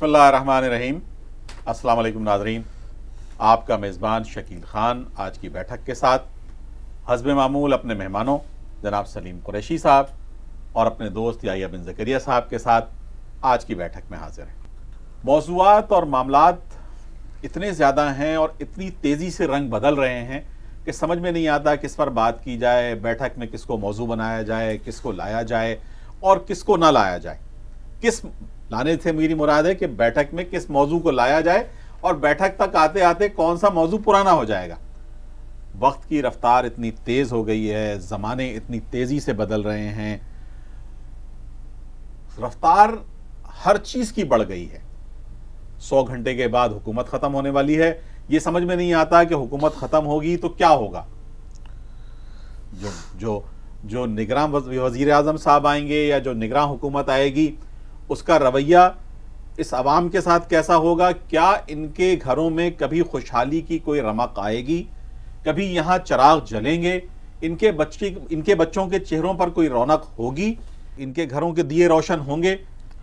बिस्मिल्लाहिर्रहमानिर्रहीम। अस्सलाम वालेकुम नाज़रीन, आपका मेज़बान शकील ख़ान आज की बैठक के साथ हस्ब मामूल अपने मेहमानों जनाब सलीम कुरैशी साहब और अपने दोस्त याहिया बिन ज़करिया साहब के साथ आज की बैठक में हाजिर हैं। मौज़ूआत और मामलात इतने ज़्यादा हैं और इतनी तेज़ी से रंग बदल रहे हैं कि समझ में नहीं आता किस पर बात की जाए, बैठक में किसको मौजू बनाया जाए, किसको लाया जाए और किसको ना लाया जाए। किस लाने से मेरी मुराद है कि बैठक में किस मौजू को लाया जाए और बैठक तक आते आते कौन सा मौजू पुराना हो जाएगा। वक्त की रफ्तार इतनी तेज हो गई है, ज़माने इतनी तेजी से बदल रहे हैं, रफ्तार हर चीज की बढ़ गई है। 100 घंटे के बाद हुकूमत खत्म होने वाली है, ये समझ में नहीं आता कि हुकूमत खत्म होगी तो क्या होगा। जो निगरान वजीर आज़म साहब आएंगे या जो निगरान हुकूमत आएगी उसका रवैया इस अवाम के साथ कैसा होगा। क्या इनके घरों में कभी खुशहाली की कोई रमक आएगी, कभी यहाँ चिराग जलेंगे, इनके बच्चों के चेहरों पर कोई रौनक होगी, इनके घरों के दिए रोशन होंगे।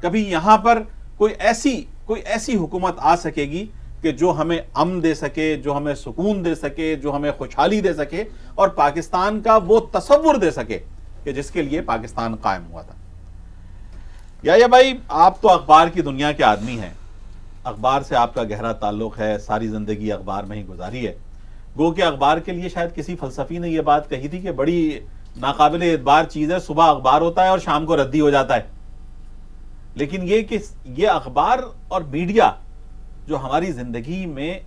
कभी यहाँ पर कोई ऐसी हुकूमत आ सकेगी कि जो हमें अमन दे सके, जो हमें सुकून दे सके, जो हमें खुशहाली दे सके और पाकिस्तान का वो तसव्वुर दे सके कि जिसके लिए पाकिस्तान कायम हुआ था। या भाई, आप तो अखबार की दुनिया के आदमी हैं, अखबार से आपका गहरा ताल्लुक है, सारी जिंदगी अखबार में ही गुजारी है। गो के अखबार के लिए शायद किसी फलसफी ने यह बात कही थी कि बड़ी नाकाबिल एतबार चीज है, सुबह अखबार होता है और शाम को रद्दी हो जाता है। लेकिन ये अखबार और मीडिया जो हमारी जिंदगी में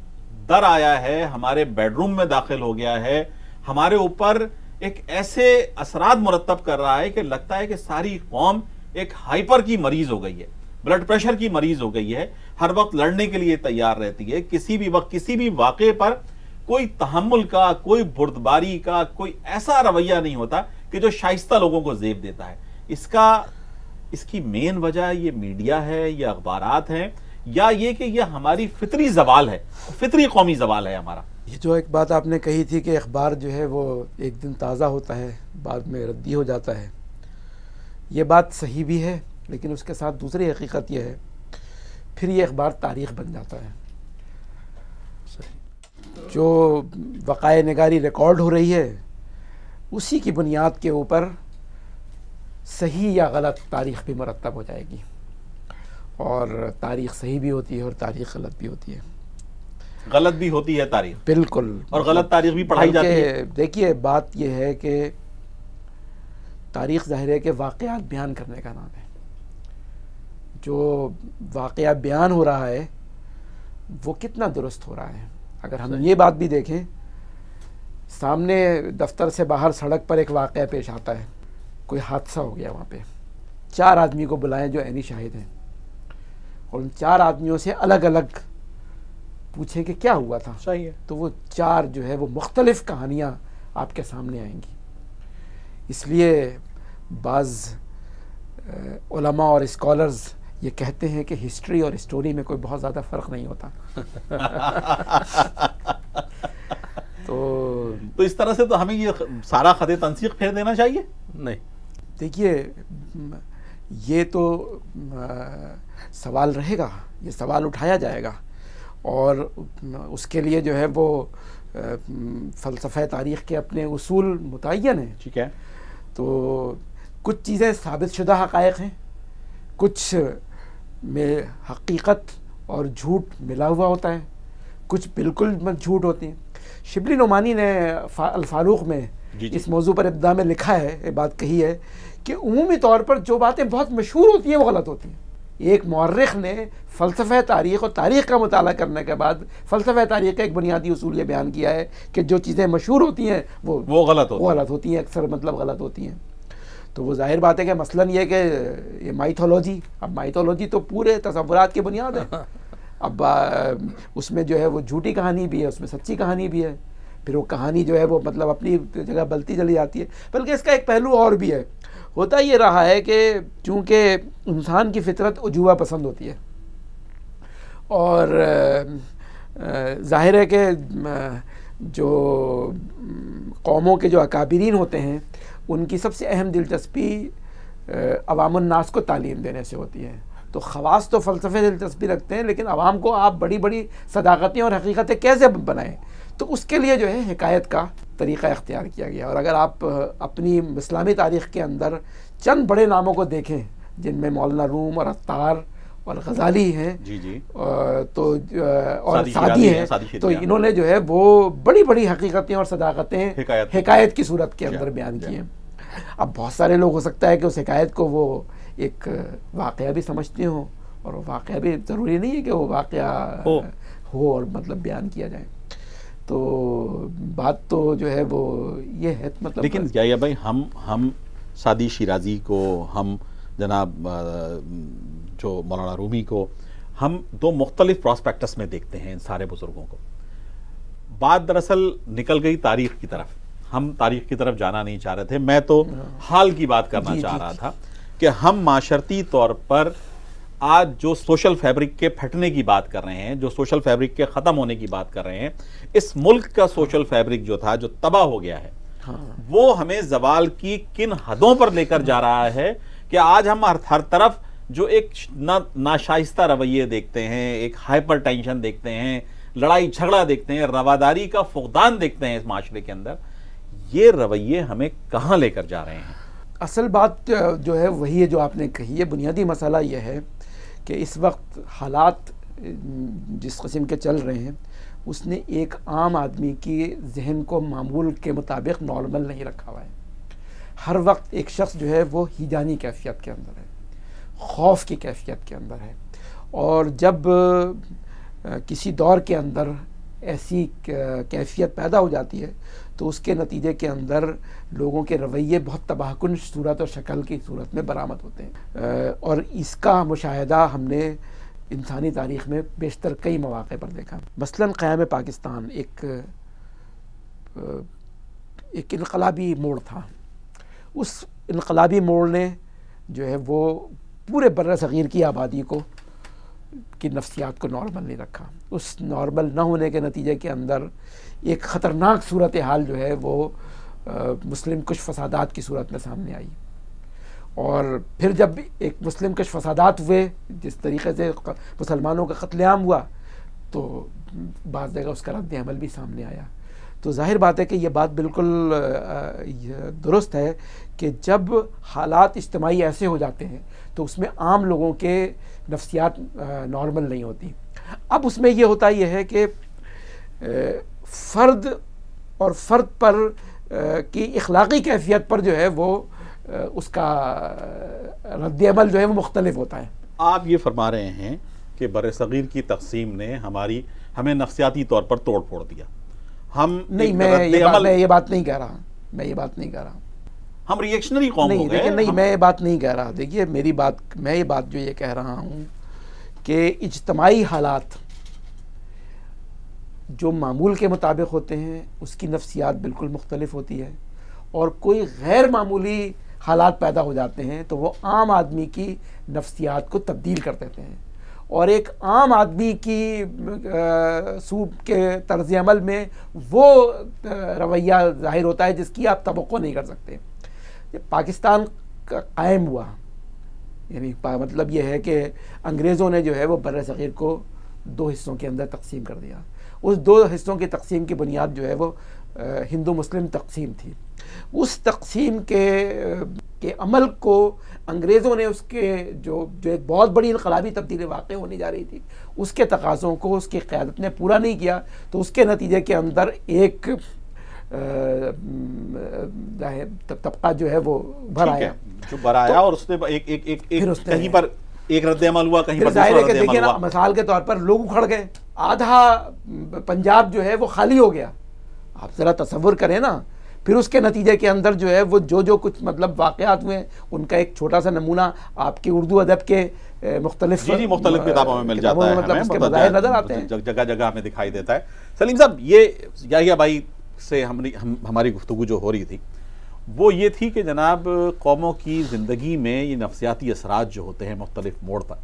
दर आया है, हमारे बेडरूम में दाखिल हो गया है, हमारे ऊपर एक ऐसे असरात मुरतब कर रहा है कि लगता है कि सारी कौम एक हाइपर की मरीज हो गई है, ब्लड प्रेशर की मरीज हो गई है, हर वक्त लड़ने के लिए तैयार रहती है। किसी भी वक्त किसी भी वाक़े पर कोई तहम्मुल का, कोई बुर्दबारी का कोई ऐसा रवैया नहीं होता कि जो शाइस्ता लोगों को ज़ेब देता है। इसकी मेन वजह ये मीडिया है, ये अखबारात हैं, या ये कि ये हमारी फितरी जवाल है, फितरी कौमी जवाल है हमारा। ये जो एक बात आपने कही थी कि अखबार जो है वो एक दिन ताज़ा होता है, बाद में रद्दी हो जाता है, ये बात सही भी है, लेकिन उसके साथ दूसरी हकीकत यह है फिर ये अखबार तारीख़ बन जाता है। जो वक़ाए निगारी रिकॉर्ड हो रही है उसी की बुनियाद के ऊपर सही या गलत तारीख़ भी मुरतब हो जाएगी, और तारीख़ सही भी होती है और तारीख़ गलत भी होती है। गलत भी होती है तारीख़, बिल्कुल, और गलत तारीख़ भी पढ़ाई जाती है। देखिए, बात यह है कि तारीख़ ज़ाहिर है कि वाक़यात बयान करने का नाम है। जो वाक़या बयान हो रहा है वो कितना दुरुस्त हो रहा है। अगर हम ये बात भी देखें, सामने दफ्तर से बाहर सड़क पर एक वाक़या पेश आता है, कोई हादसा हो गया, वहाँ पे 4 आदमी को बुलाएं जो ऐनी शाहिद हैं, और उन 4 आदमियों से अलग अलग पूछें कि क्या हुआ था। सही है। तो वो 4 जो है वो मुख्तलिफ कहानियाँ आपके सामने आएंगी। इसलिए बाज़ उलमा और स्कॉलर्स ये कहते हैं कि हिस्ट्री और स्टोरी में कोई बहुत ज़्यादा फ़र्क नहीं होता। तो इस तरह से तो हमें ये सारा खदे तंसीख फेर देना चाहिए। नहीं, देखिए, ये तो सवाल रहेगा, ये सवाल उठाया जाएगा, और उसके लिए जो है वो फ़लसफ़े तारीख़ के अपने उसूल मुतय्यन हैं। ठीक है। तो कुछ चीज़ें साबित शुदा हक़ाइक़ हैं, कुछ में हकीकत और झूठ मिला हुआ होता है, कुछ बिल्कुल झूठ होती हैं। शिबली नोमानी ने अल-फ़ारूक़ में इस मौजू पर इब्तिदा में लिखा है, ये बात कही है कि उमूमी तौर पर जो बातें बहुत मशहूर होती हैं वो गलत होती हैं। एक मुअर्रिख़ ने फ़लसफ़े तारीख़ और तारीख़ का मुताला करने के बाद फ़लसफ़े तारीख़ का एक बुनियादी उसूल ये बयान किया है कि जो चीज़ें मशहूर होती हैं वो गलत होती हैं, अक्सर मतलब गलत होती हैं। तो वो जाहिर बात है कि मसलन ये कि ये माइथोलॉजी, अब माइथोलॉजी तो पूरे तसव्वुरात की बुनियाद है। अब उसमें जो है वो झूठी कहानी भी है, उसमें सच्ची कहानी भी है, फिर वो कहानी जो है वो मतलब अपनी जगह बलती चली जाती है। बल्कि इसका एक पहलू और भी है। होता ये रहा है कि चूँकि इंसान की फितरत उजूबा पसंद होती है, और ज़ाहिर है कि जो कौमों के जो अकाबिरीन होते हैं उनकी सबसे अहम दिलचस्पी अवामुन्नास को तालीम देने से होती है। तो ख़वास तो फ़लसफ़े से दिलचस्पी रखते हैं, लेकिन आवाम को आप बड़ी बड़ी सदाकतें और हकीकतें कैसे बनाएं, तो उसके लिए जो है हिकायत का तरीक़ा इख्तियार किया गया। और अगर आप अपनी इस्लामी तारीख़ के अंदर चंद बड़े नामों को देखें, जिनमें मौलाना रूम और अत्तार और गज़ाली हैं, जी जी, तो और सादी हैं, तो इन्होंने जो है वो बड़ी बड़ी हकीकतें और सदाकतें हिकायत की सूरत के अंदर बयान की हैं। अब बहुत सारे लोग हो सकता है कि उस हिकायत को वो एक वाक़या भी समझते हों, और वो वाक़या भी ज़रूरी नहीं है कि वो वाक़या हो और मतलब बयान किया जाए। तो बात तो जो है वो ये है, मतलब लेकिन याहिया भाई, हम सादी शिराजी को, हम जनाब जो मौलाना रूमी को, हम दो मुख्तलिफ प्रॉस्पेक्टस में देखते हैं इन सारे बुजुर्गों को। बात दरअसल निकल गई तारीख की तरफ, हम तारीख की तरफ जाना नहीं चाह रहे थे, मैं तो हाल की बात करना चाह रहा था कि हम माशरती तौर पर आज जो सोशल फैब्रिक के फटने की बात कर रहे हैं, जो सोशल फैब्रिक के ख़त्म होने की बात कर रहे हैं, इस मुल्क का सोशल फैब्रिक जो था, जो तबाह हो गया है, वो हमें जवाल की किन हदों पर लेकर जा रहा है कि आज हम हर तरफ जो एक नाशाइस्ता रवैये देखते हैं, एक हाइपर टेंशन देखते हैं, लड़ाई झगड़ा देखते हैं, रवादारी का फुकदान देखते हैं इस माशरे के अंदर। ये रवैये हमें कहाँ लेकर जा रहे हैं? असल बात जो है वही है जो आपने कही है। बुनियादी मसला यह है कि इस वक्त हालात जिस किस्म के चल रहे हैं, उसने एक आम आदमी की जहन को मामूल के मुताबिक नॉर्मल नहीं रखा हुआ है। हर वक्त एक शख्स जो है वो हिजानी कैफियत के अंदर है, खौफ की कैफियत के अंदर है। और जब किसी दौर के अंदर ऐसी कैफियत पैदा हो जाती है तो उसके नतीजे के अंदर लोगों के रवैये बहुत तबाहकुन सूरत और शक्ल की सूरत में बरामद होते हैं। और इसका मुशाहिदा हमने इंसानी तारीख़ में बेशतर कई मौक़े पर देखा। मसलन क़याम पाकिस्तान एक इनकलाबी मोड़ था। उस इनकलाबी मोड़ ने जो है वो पूरे बर्र सग़ीर की आबादी की नफ्सियात को नॉर्मल नहीं रखा। उस नॉर्मल न होने के नतीजे के अंदर एक ख़तरनाक सूरत हाल जो है वो मुस्लिम कुछ फसादात की सूरत में सामने आई। और फिर जब एक मुस्लिम कुछ फसादात हुए, जिस तरीके से मुसलमानों का क़त्लेआम हुआ, तो बाज़ जगह उसका रद्द अमल भी सामने आया। तो ज़ाहिर बात है कि ये बात बिल्कुल दुरुस्त है कि जब हालात इज्तिमाई ऐसे हो जाते हैं तो उसमें आम लोगों के नफ्सियात नॉर्मल नहीं होती। अब उसमें ये होता ये है कि फ़र्द और फ़र्द पर की इखलाक़ी कैफियत पर जो है वो उसका रद्द-ए-अमल जो है वो मुख्तलिफ होता है। आप ये फरमा रहे हैं कि बर्र-ए-सग़ीर की तक़सीम ने हमें नफ्सियाती तौर पर तोड़ फोड़ दिया। हम नहीं, मैं ये बात नहीं कह रहा, मैं ये बात नहीं कह रहा। हम रिएक्शनरी कौम हो गए। नहीं, मैं ये बात नहीं कह रहा। देखिए मैं ये बात जो ये कह रहा हूँ कि इज्तिमाई हालात जो मामूल के मुताबिक होते हैं उसकी नफ्सियात बिल्कुल मुख्तलिफ होती है, और कोई गैर मामूली हालात पैदा हो जाते हैं तो वो आम आदमी की नफ्सियात को तब्दील कर देते हैं। और एक आम आदमी की सूब के तर्ज़ अमल में वो रवैया ज़ाहिर होता है जिसकी आप तवक्को नहीं कर सकते। जब पाकिस्तान का कायम हुआ, यानी मतलब ये है कि अंग्रेज़ों ने जो है वो बर्र सग़ीर को दो हिस्सों के अंदर तकसीम कर दिया। उस दो हिस्सों की तकसीम की बुनियाद जो है वो हिंदू मुस्लिम तकसीम थी। उस तकसीम के अमल को अंग्रेज़ों ने उसके जो एक बहुत बड़ी इनकलाबी तब्दीली वाक़ होने जा रही थी, उसके तकाज़ों को उसकी क़यादत ने पूरा नहीं किया। तो उसके नतीजे के अंदर एक तबका जो है वो भर आया, और उसने कहीं पर एक रद्द-ए-अमल हुआ, कहीं पर दूसरा रद्द-ए-अमल हुआ। मिसाल के तौर पर लोग उखड़ गए, आधा पंजाब जो है वो खाली हो गया। आप ज़रा तसव्वुर करें ना। फिर उसके नतीजे के अंदर जो है वो जो कुछ मतलब वाक़यात हुए उनका एक छोटा सा नमूना आपकी उर्दू अदब के मुख्तलिफ किताबों में मिल जाता है, मतलब उसके बज़ाहिर नज़र आते हैं, जगह जगह हमें दिखाई देता है। सलीम साहब, ये याहिया भाई से हमारी गुफ्तगू जो हो रही थी वो ये थी कि जनाब कौमों की ज़िंदगी में ये नफ्सियाती असरात जो होते हैं मुख्तलिफ मोड़ पर,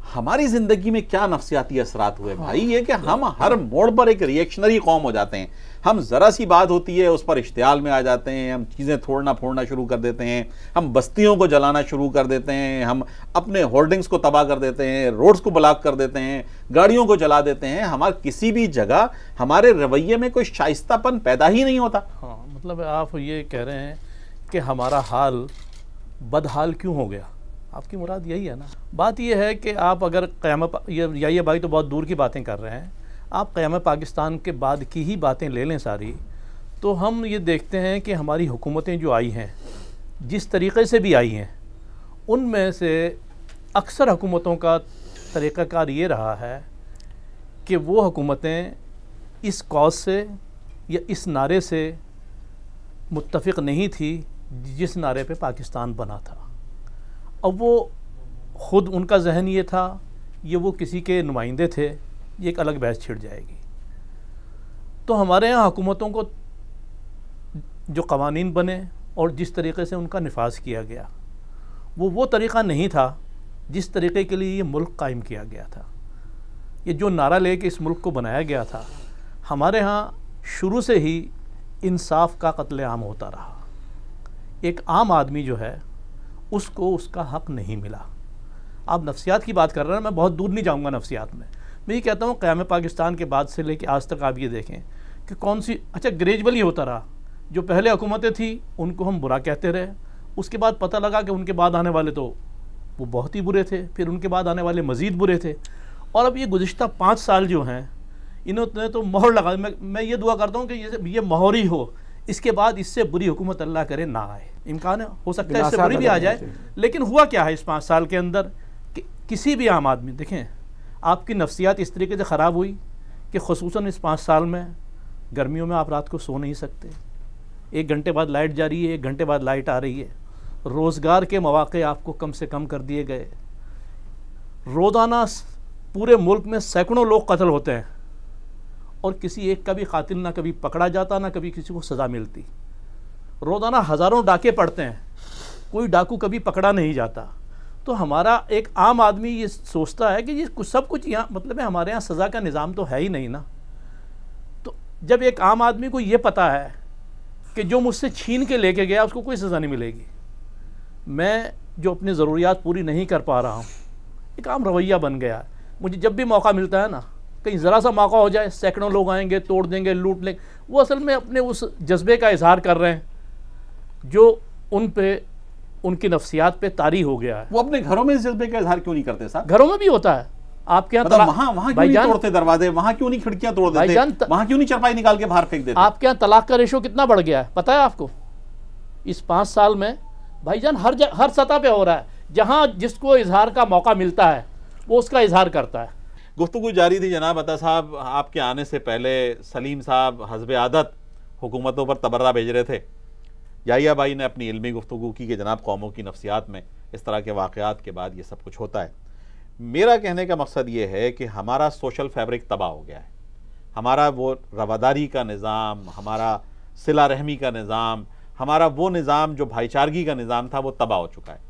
हमारी जिंदगी में क्या नफ्सियाती असरात हुए भाई, ये कि हम हर मोड़ पर एक रिएक्शनरी कौम हो जाते हैं। हम जरा सी बात होती है उस पर इश्तियाल में आ जाते हैं, हम चीज़ें तोड़ना फोड़ना शुरू कर देते हैं, हम बस्तियों को जलाना शुरू कर देते हैं, हम अपने होर्डिंग्स को तबाह कर देते हैं, रोड्स को ब्लॉक कर देते हैं, गाड़ियों को जला देते हैं। हमारे किसी भी जगह हमारे रवैये में कोई शाइस्तापन पैदा ही नहीं होता। हाँ, मतलब आप ये कह रहे हैं कि हमारा हाल बदहाल क्यों हो गया, आपकी मुराद यही है ना। बात यह है कि आप अगर क़यामत, ये भाई तो बहुत दूर की बातें कर रहे हैं, आप क़यामत पाकिस्तान के बाद की ही बातें ले लें सारी, तो हम ये देखते हैं कि हमारी हुकूमतें जो आई हैं, जिस तरीक़े से भी आई हैं, उनमें से अक्सर हुकूमतों का तरीक़ाकार ये रहा है कि वो हुकूमतें इस कॉज से या इस नारे से मुत्तफ़िक़ नहीं थी जिस नारे पे पाकिस्तान बना था। अब वो ख़ुद उनका जहन ये था, ये वो किसी के नुमाइंदे थे, ये एक अलग बहस छिड़ जाएगी। तो हमारे यहाँ हुकूमतों को जो क़वानीन बने और जिस तरीक़े से उनका निफाज किया गया, वो तरीक़ा नहीं था जिस तरीक़े के लिए ये मुल्क कायम किया गया था। ये जो नारा लेके इस मुल्क को बनाया गया था, हमारे यहाँ शुरू से ही इंसाफ का कत्लेआम होता रहा। एक आम आदमी जो है उसको उसका हक़ नहीं मिला। आप नफ्सियात की बात कर रहे हैं, मैं बहुत दूर नहीं जाऊंगा नफ्सियात में। मैं ये कहता हूँ क़यामत पाकिस्तान के बाद से लेकर आज तक आप ये देखें कि कौन सी, अच्छा ग्रेजुअली होता रहा। जो पहले हुकूमतें थी उनको हम बुरा कहते रहे, उसके बाद पता लगा कि उनके बाद आने वाले तो वो बहुत ही बुरे थे, फिर उनके बाद आने वाले मज़ीद बुरे थे। और अब ये गुज़िश्ता 5 साल जो हैं, इन्होंने तो मोहर लगा। मैं ये दुआ करता हूँ कि ये मोहर ही हो, इसके बाद इससे बुरी हुकूमत अल्लाह करे ना आए। इम्कान हो सकता है इससे बुरी भी आ जाए, लेकिन हुआ क्या है इस 5 साल के अंदर कि किसी भी आम आदमी, देखें आपकी नफ्सियात इस तरीके से ख़राब हुई कि ख़ुसूसन इस 5 साल में गर्मियों में आप रात को सो नहीं सकते। 1 घंटे बाद लाइट जा रही है, 1 घंटे बाद लाइट आ रही है। रोज़गार के मौक़े आपको कम से कम कर दिए गए। रोज़ाना पूरे मुल्क में सैकड़ों लोग कत्ल होते हैं और किसी एक का भी कातिल ना कभी पकड़ा जाता, ना कभी किसी को सज़ा मिलती। रोज़ाना हज़ारों डाके पड़ते हैं, कोई डाकू कभी पकड़ा नहीं जाता। तो हमारा एक आम आदमी ये सोचता है कि ये सब कुछ यहाँ, मतलब है हमारे यहाँ सज़ा का निज़ाम तो है ही नहीं ना। तो जब एक आम आदमी को ये पता है कि जो मुझसे छीन के लेके गया उसको कोई सज़ा नहीं मिलेगी, मैं जो अपनी ज़रूरियात पूरी नहीं कर पा रहा हूँ, एक आम रवैया बन गया। मुझे जब भी मौका मिलता है ना, कहीं ज़रा सा मौका हो जाए, सैकड़ों लोग आएंगे, तोड़ देंगे, लूट लेंगे। वो असल में अपने उस जज्बे का इजहार कर रहे हैं जो उन पे, उनकी नफ्सियात पे तारी हो गया है। वो अपने घरों में इस जज्बे का इजहार क्यों नहीं करते साहब? घरों में भी होता है आपके यहाँ, मतलब वहाँ क्यों नहीं तोड़ते दरवाजे, वहाँ क्यों नहीं खिड़कियाँ तोड़ देते, वहाँ क्यों नहीं चरपाई निकाल के बाहर फेंक देते? आपके यहाँ तलाक का रेशो कितना बढ़ गया है पता है आपको? इस 5 साल में भाईजान हर सतह पे हो रहा है। जहाँ जिसको इजहार का मौका मिलता है वो उसका इजहार करता है। गुफ्तगू जारी थी जनाब अता साहब, आपके आने से पहले सलीम साहब हस्ब आदत हुकूमतों पर तबर्रा भेज रहे थे। याहिया भाई ने अपनी इल्मी गुफ्तगू की कि जनाब कौमों की नफ्सियात में इस तरह के वाक़यात के बाद ये सब कुछ होता है। मेरा कहने का मकसद ये है कि हमारा सोशल फैब्रिक तबाह हो गया है। हमारा वो रवादारी का निज़ाम, हमारा सिला रहमी का निज़ाम, हमारा वो निज़ाम जो भाईचारगी का निज़ाम था, वो तबाह हो चुका है।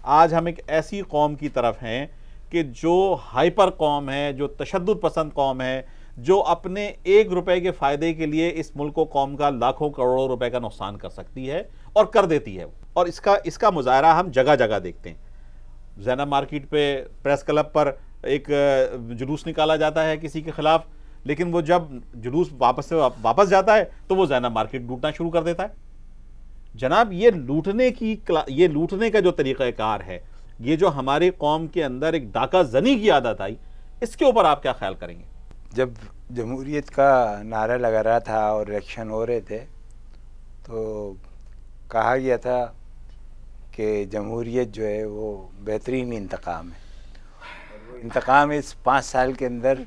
आज हम एक ऐसी कौम की तरफ हैं कि जो हाइपर कौम है, जो तशद्दुद पसंद कौम है, जो अपने 1 रुपए के फ़ायदे के लिए इस मुल्क को कौम का लाखों करोड़ों रुपए का नुकसान कर सकती है और कर देती है। और इसका मुजाहरा हम जगह जगह देखते हैं। ज़ैनब मार्केट पे, प्रेस क्लब पर एक जुलूस निकाला जाता है किसी के ख़िलाफ़, लेकिन वो जब जुलूस वापस जाता है तो वो ज़ैनब मार्केट लूटना शुरू कर देता है। जनाब ये लूटने का जो तरीक़ाकार है, ये जो हमारी कौम के अंदर एक डाका जनी की आदत आई, इसके ऊपर आप क्या ख्याल करेंगे? जब जमहूरियत का नारा लगा रहा था और इलेक्शन हो रहे थे तो कहा गया था कि जमहूरियत जो है वो बेहतरीन इंतकाम है। और वो इंतकाम इस 5 साल के अंदर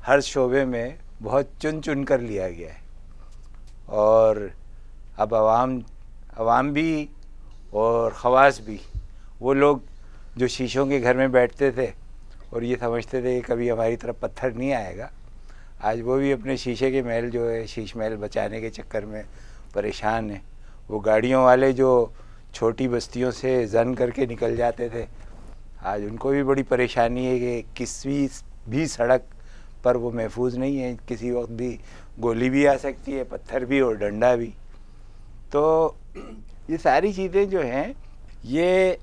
हर शोबे में बहुत चुन चुन कर लिया गया है। और अब अवाम भी और ख़वास भी, वो लोग जो शीशों के घर में बैठते थे और ये समझते थे कि कभी हमारी तरफ पत्थर नहीं आएगा, आज वो भी अपने शीशे के महल जो है, शीश महल बचाने के चक्कर में परेशान हैं। वो गाड़ियों वाले जो छोटी बस्तियों से जन करके निकल जाते थे, आज उनको भी बड़ी परेशानी है कि किसी भी सड़क पर वो महफूज नहीं है, किसी वक्त भी गोली भी आ सकती है, पत्थर भी और डंडा भी। तो ये सारी चीज़ें जो हैं, ये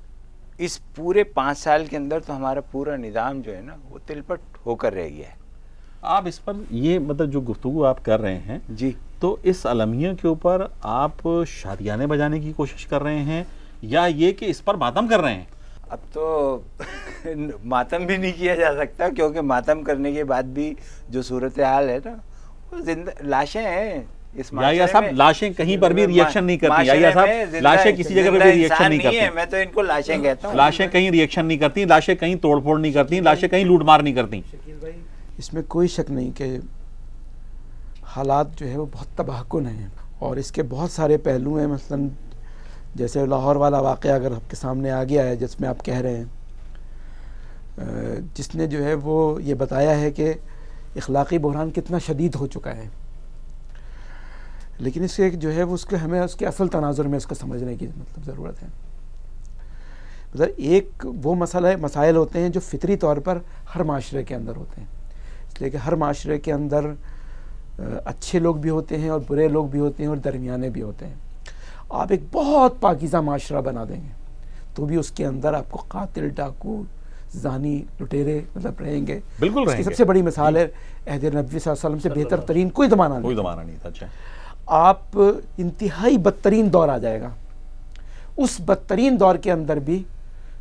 इस पूरे 5 साल के अंदर तो हमारा पूरा निज़ाम जो है ना वो तिलपट होकर रह गया है। आप इस पर ये मतलब जो गुफ्तगू आप कर रहे हैं जी, तो इस अलमिया के ऊपर आप शादियाने बजाने की कोशिश कर रहे हैं या ये कि इस पर मातम कर रहे हैं? अब तो मातम भी नहीं किया जा सकता, क्योंकि मातम करने के बाद भी जो सूरत हाल है ना, वो जिंदा लाशें हैं इस या साहब, लाशें कहीं पर भी रिएक्शन नहीं करती। या साहब, लाशें किसी जगह पर भी रिएक्शन नहीं करती। मैं तो इनको लाशें कहता हूँ। लाशें कहीं रिएक्शन नहीं करती, लाशें कहीं तोड़फोड़ नहीं करती, लाशें कहीं लूटमार नहीं करती। इसमें कोई शक नहीं कि हालात जो है वो बहुत तबाहकुन हैं और इसके बहुत सारे पहलू हैं। मसलन जैसे लाहौर वाला वाक़या अगर आपके सामने आ गया है, जिसमें आप कह रहे हैं, जिसने जो है वो ये बताया है कि इखलाक़ी बहरान कितना शदीद हो चुका है, लेकिन इसके जो है वो उसके हमें उसके असल तनाजुर में इसको समझने की मतलब ज़रूरत है। मतलब एक वो मसाइल होते हैं जो फितरी तौर पर हर माशरे के अंदर होते हैं, इसलिए कि हर माशरे के अंदर अच्छे लोग भी होते हैं और बुरे लोग भी होते हैं और दरमियाने भी होते हैं। आप एक बहुत पाकीज़ा माशरा बना देंगे तो भी उसके अंदर आपको कातिल, डाकू, जानी, लुटेरे मतलब रहेंगे। बिल्कुल रहेंगे। सबसे बड़ी मिसाल है अहद नबी सल्लल्लाहु अलैहि वसल्लम से बेहतर तरीन कोई ज़माना नहीं था। अच्छा, आप इंतहाई बदतरीन दौर आ जाएगा, उस बदतरीन दौर के अंदर भी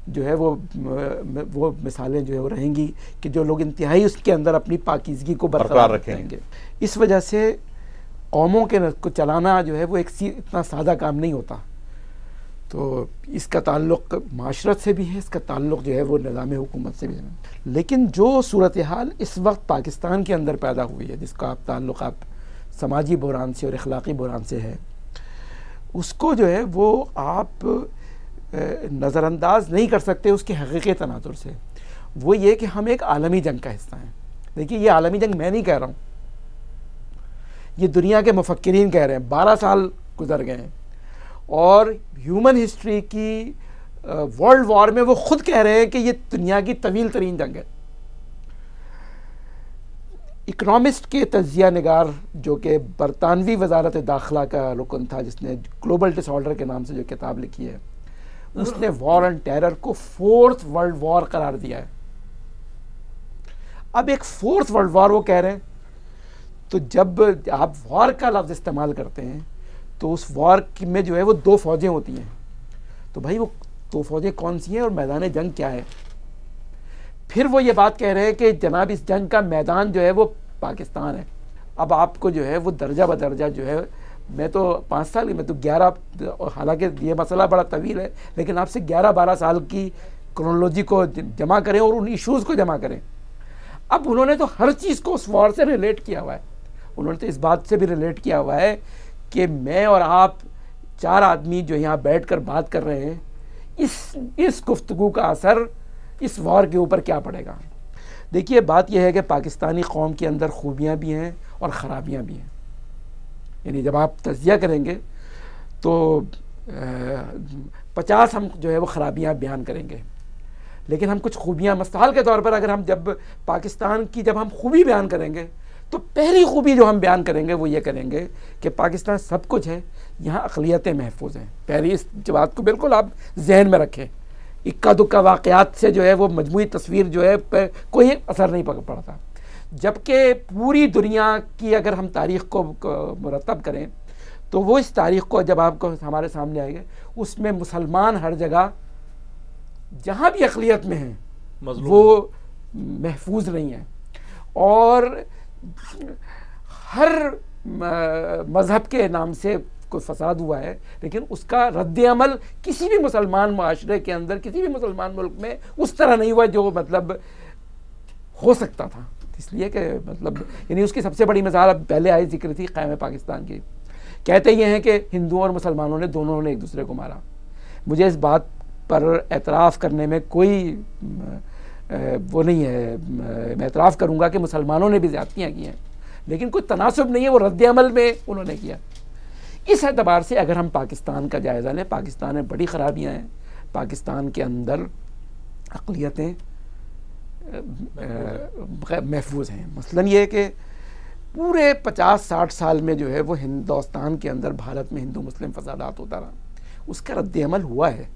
जो है वो मिसालें जो है वो रहेंगी कि जो लोग इंतहाई उसके अंदर अपनी पाकीज़गी को बरकरार रखेंगे। इस वजह से कौमों के को चलाना जो है वो इतना सादा काम नहीं होता। तो इसका ताल्लुक़ माशरत से भी है, इसका ताल्लुक़ जो है वो निज़ाम हुकूमत से भी है। लेकिन जो सूरत हाल इस वक्त पाकिस्तान के अंदर पैदा हुई है, जिसका आप ताल्लुक़ आप समाजी बहरान से और इखलाक़ी बहरान से है, उसको जो है वो आप नज़रअंदाज नहीं कर सकते उसके हकीकी तनाजुर से। वो ये कि हम एक आलमी जंग का हिस्सा हैं। देखिए, ये आलमी जंग मैं नहीं कह रहा हूँ, ये दुनिया के मुफक्किरीन कह रहे हैं। 12 साल गुजर गए हैं और ह्यूमन हिस्ट्री की वर्ल्ड वॉर में वो खुद कह रहे हैं कि ये दुनिया की तवील तरीन जंग है। इकनॉमिस्ट के तज्जिया निगार जो कि बरतानवी वजारत दाखिला का रुकन था, जिसने ग्लोबल डिसऑर्डर के नाम से जो किताब लिखी है, उसने वॉर एंड टेरर को 4th वर्ल्ड वॉर करार दिया है। अब एक 4th वर्ल्ड वॉर वो कह रहे हैं, तो जब आप वॉर का लफ्ज़ इस्तेमाल करते हैं तो उस वॉर में जो है वो 2 फ़ौजें होती हैं। तो भाई वो 2 फ़ौजें कौन सी हैं और मैदान जंग क्या है? फिर वो ये बात कह रहे हैं कि जनाब इस जंग का मैदान जो है वो पाकिस्तान है। अब आपको जो है वो दर्जा बदर्जा जो है, मैं तो 5 साल, मैं तो 11, हालांकि ये मसला बड़ा तवील है, लेकिन आपसे 11-12 साल की क्रोनोलॉजी को जमा करें और उन इशूज़ को जमा करें। अब उन्होंने तो हर चीज़ को उस वॉर से रिलेट किया हुआ है। उन्होंने तो इस बात से भी रिलेट किया हुआ है कि मैं और आप 4 आदमी जो यहाँ बैठकर बात कर रहे हैं, इस गुफ्तगू का असर इस वॉर के ऊपर क्या पड़ेगा। देखिए, बात यह है कि पाकिस्तानी कौम के अंदर खूबियाँ भी हैं और ख़राबियाँ भी हैं। यानी जब आप तज़किया करेंगे तो 50 हम जो है वो ख़राबियाँ बयान करेंगे, लेकिन हम कुछ खूबियाँ, मिसाल के तौर पर अगर हम जब पाकिस्तान की जब हम खूबी बयान करेंगे तो पहली खूबी जो हम बयान करेंगे वो ये करेंगे कि पाकिस्तान सब कुछ है, यहाँ अक़लियतें महफूज हैं। पहली इस बात को बिल्कुल आप जहन में रखें। इक्का दुक्का वाक़यात से जो है वो मजमूई तस्वीर जो है पर कोई असर नहीं पड़ता। जबकि पूरी दुनिया की अगर हम तारीख़ को मुरतब करें तो वो इस तारीख़ को जब आपको हमारे सामने आएगा, उसमें मुसलमान हर जगह जहाँ भी अक़लियत में हैं वो महफूज नहीं है। और हर मज़हब के नाम से कोई फसाद हुआ है, लेकिन उसका रद्द अमल किसी भी मुसलमान माशरे के अंदर, किसी भी मुसलमान मुल्क में उस तरह नहीं हुआ जो मतलब हो सकता था। इसलिए कि मतलब यानी उसकी सबसे बड़ी मिसाल अब पहले आई जिक्र थी क़याम पाकिस्तान की। कहते ये हैं कि हिंदुओं और मुसलमानों ने दोनों ने एक दूसरे को मारा। मुझे इस बात पर एतराफ़ करने में कोई वो नहीं है, मैं एतराफ़ करूँगा कि मुसलमानों ने भी ज़्यादतियाँ की हैं, लेकिन कोई तनासुब नहीं है वो रद्द अमल में उन्होंने किया। इस एतबार से अगर हम पाकिस्तान का जायज़ा लें, पाकिस्तान में बड़ी ख़राबियाँ हैं। पाकिस्तान के अंदर अक़लियतें महफूज हैं। मसलन ये है कि पूरे 50-60 साल में जो है वो हिंदुस्तान के अंदर भारत में हिंदू मुस्लिम फसादात होता रहा, उसका रद्द-ए-अमल हुआ है,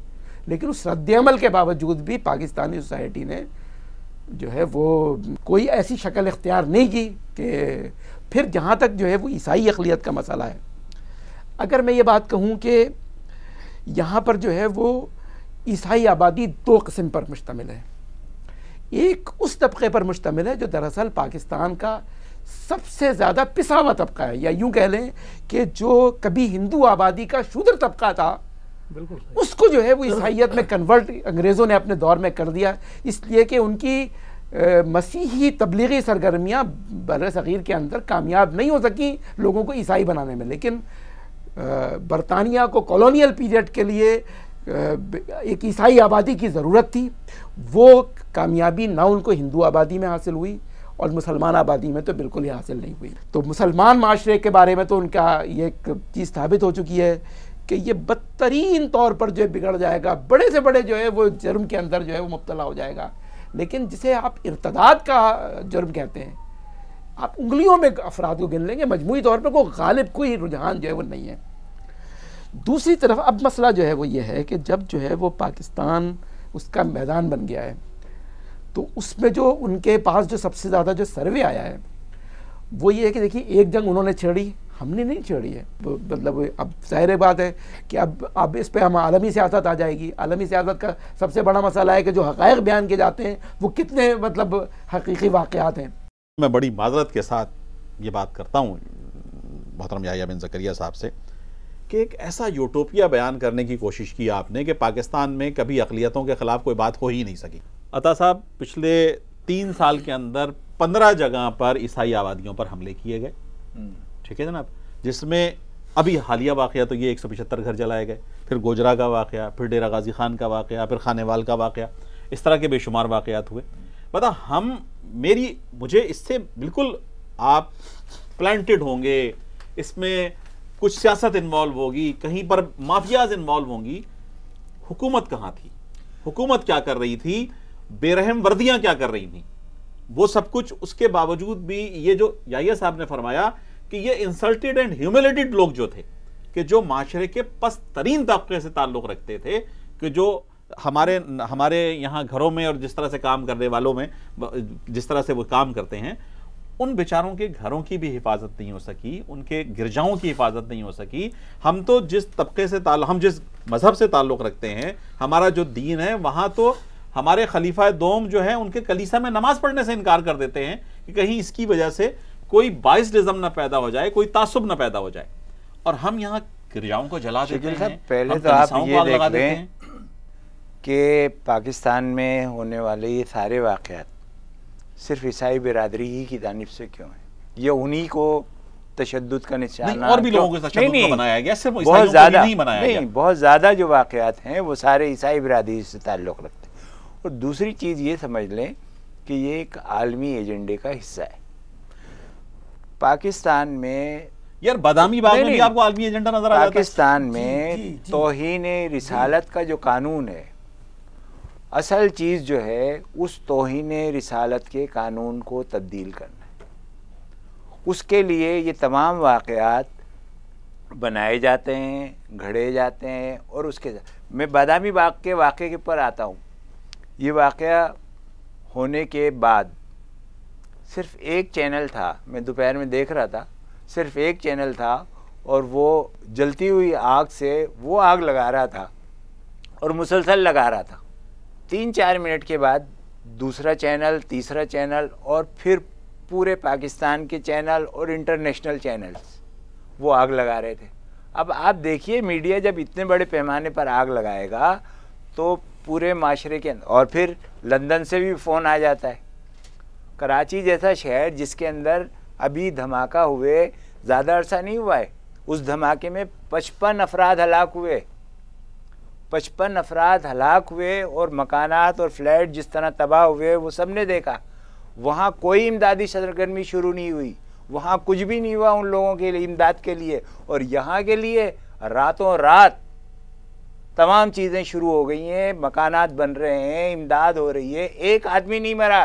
लेकिन उस रद्द-ए-अमल के बावजूद भी पाकिस्तानी सोसाइटी ने जो है वो कोई ऐसी शक्ल इख्तियार नहीं की कि फिर जहाँ तक जो है वो ईसाई अक़लियत का मसला है, अगर मैं ये बात कहूँ कि यहाँ पर जो है वो ईसाई आबादी दो किस्म पर मुश्तमिल है। एक उस तबके पर मुश्तमिल है जो दरअसल पाकिस्तान का सबसे ज़्यादा पिसा हुआ तबका है, या यूँ कह लें कि जो कभी हिंदू आबादी का शूद्र तबका था, बिल्कुल उसको जो है वो ईसाइयत में कन्वर्ट अंग्रेज़ों ने अपने दौर में कर दिया, इसलिए कि उनकी मसीही तबलीगी सरगर्मियाँ बर-ए-सग़ीर के अंदर कामयाब नहीं हो सकी लोगों को ईसाई बनाने में। लेकिन बरतानिया को कॉलोनियल पीरियड के लिए एक ईसाई आबादी की ज़रूरत थी, वो कामयाबी ना उनको हिंदू आबादी में हासिल हुई और मुसलमान आबादी में तो बिल्कुल ही हासिल नहीं हुई। तो मुसलमान माशरे के बारे में तो उनका ये एक चीज़ साबित हो चुकी है कि ये बदतरीन तौर पर जो है बिगड़ जाएगा, बड़े से बड़े जो है वो जुर्म के अंदर जो है वो मुब्तला हो जाएगा। लेकिन जिसे आप इर्तदाद का जुर्म कहते हैं, आप उंगलियों में अफराद को गिन लेंगे, मजमूई तौर पर कोई गालिब कोई रुझान जो है वो नहीं है। दूसरी तरफ अब मसला जो है वो ये है कि जब जो है वो पाकिस्तान उसका मैदान बन गया है, तो उसमें जो उनके पास जो सबसे ज़्यादा जो सर्वे आया है वो ये है कि देखिए, एक जंग उन्होंने छेड़ी, हमने नहीं छेड़ी है। मतलब अब ज़ाहिर बात है कि अब इस पर हम आलमी सियासत आ जाएगी। आलमी सियासत का सबसे बड़ा मसला है कि जो हक़ाइक़ बयान किए जाते हैं वो कितने मतलब हकीकी वाक़यात हैं। मैं बड़ी माज़रत के साथ ये बात करता हूँ मोहतरम याह्या बिन ज़करिया साहब से कि एक ऐसा यूटोपिया बयान करने की कोशिश की आपने कि पाकिस्तान में कभी अक़लियतों के ख़िलाफ़ कोई बात हो ही नहीं सकी। अता साहब, पिछले 3 साल के अंदर 15 जगह पर ईसाई आबादियों पर हमले किए गए, ठीक है जनाब, जिसमें अभी हालिया वाक़या तो ये 175 घर जलाए गए, फिर गोजरा का वाक़या, फिर डेरा गाजी खान का वाक़या, फिर खानेवाल का वाक़या, इस तरह के बेशुमार वाक़यात हुए। बता मुझे इससे बिल्कुल आप प्लांटेड होंगे, इसमें कुछ सियासत इन्वॉल्व होगी, कहीं पर माफियाज इन्वॉल्व होंगी। हुकूमत कहाँ थी? हुकूमत क्या कर रही थी? बेरहम वर्दियां क्या कर रही थी? वो सब कुछ उसके बावजूद भी ये जो याह्या साहब ने फरमाया कि ये इंसल्टेड एंड ह्यूमिलेटेड लोग जो थे, कि जो माशरे के पस्त तरीन तबके से ताल्लुक़ रखते थे, कि जो हमारे यहाँ घरों में और जिस तरह से काम करने वालों में जिस तरह से वो काम करते हैं, उन बेचारों के घरों की भी हिफाजत नहीं हो सकी, उनके गिरजाओं की हिफाजत नहीं हो सकी। हम तो जिस तबके से हम जिस मज़हब से ताल्लुक़ रखते हैं, हमारा जो दीन है, वहाँ तो हमारे खलीफा दोम जो है उनके कलीसा में नमाज पढ़ने से इनकार कर देते हैं कि कहीं इसकी वजह से कोई बाइसडिज्म ना पैदा हो जाए, कोई तासुब ना पैदा हो जाए, और हम यहाँ गिरजाओं को जला देते हैं। पहले तो आप ये देख लें कि पाकिस्तान में होने वाले ये सारे वाक़यात सिर्फ ईसाई बिरादरी ही की जानिब से क्यों है? ये उन्हीं को तशद्दुद का निशाना, और भी लोगों को तशद्दुद का बनाया गया, सिर्फ बहुत ज़्यादा नहीं बनाया गया। बहुत ज़्यादा जो वाक़यात हैं वो सारे ईसाई बिरादरी से ताल्लुक़ रखते हैं। और दूसरी चीज़ ये समझ लें कि ये एक आलमी एजेंडे का हिस्सा है। पाकिस्तान में यार बादामी बाग में भी आपको आलमी एजेंडा नजर आ जाता है। पाकिस्तान में तौहीन रिसालत का जो कानून है, असल चीज़ जो है उस तौहीन रिसालत के कानून को तब्दील करना है। उसके लिए ये तमाम वाक़यात बनाए जाते हैं, घड़े जाते हैं। और उसके मैं बादामी बाग के वाक़े के पर आता हूँ। ये वाक़या होने के बाद सिर्फ एक चैनल था, मैं दोपहर में देख रहा था, सिर्फ एक चैनल था और वो जलती हुई आग से वो आग लगा रहा था और मुसलसल लगा रहा था। 3-4 मिनट के बाद दूसरा चैनल, तीसरा चैनल और फिर पूरे पाकिस्तान के चैनल और इंटरनेशनल चैनल्स वो आग लगा रहे थे। अब आप देखिए, मीडिया जब इतने बड़े पैमाने पर आग लगाएगा तो पूरे माशरे के अंदर, और फिर लंदन से भी फ़ोन आ जाता है। कराची जैसा शहर जिसके अंदर अभी धमाका हुए ज़्यादा अरसा नहीं हुआ है, उस धमाके में 55 अफराद हलाक हुए। 55 अफराद हलाक हुए और मकानात और फ्लैट जिस तरह तबाह हुए वो सब ने देखा। वहाँ कोई इमदादी सरगर्मी शुरू नहीं हुई, वहाँ कुछ भी नहीं हुआ उन लोगों के लिए, इमदाद के लिए। और यहाँ के लिए रातों रात तमाम चीज़ें शुरू हो गई हैं, मकानात बन रहे हैं, इमदाद हो रही है, एक आदमी नहीं मरा।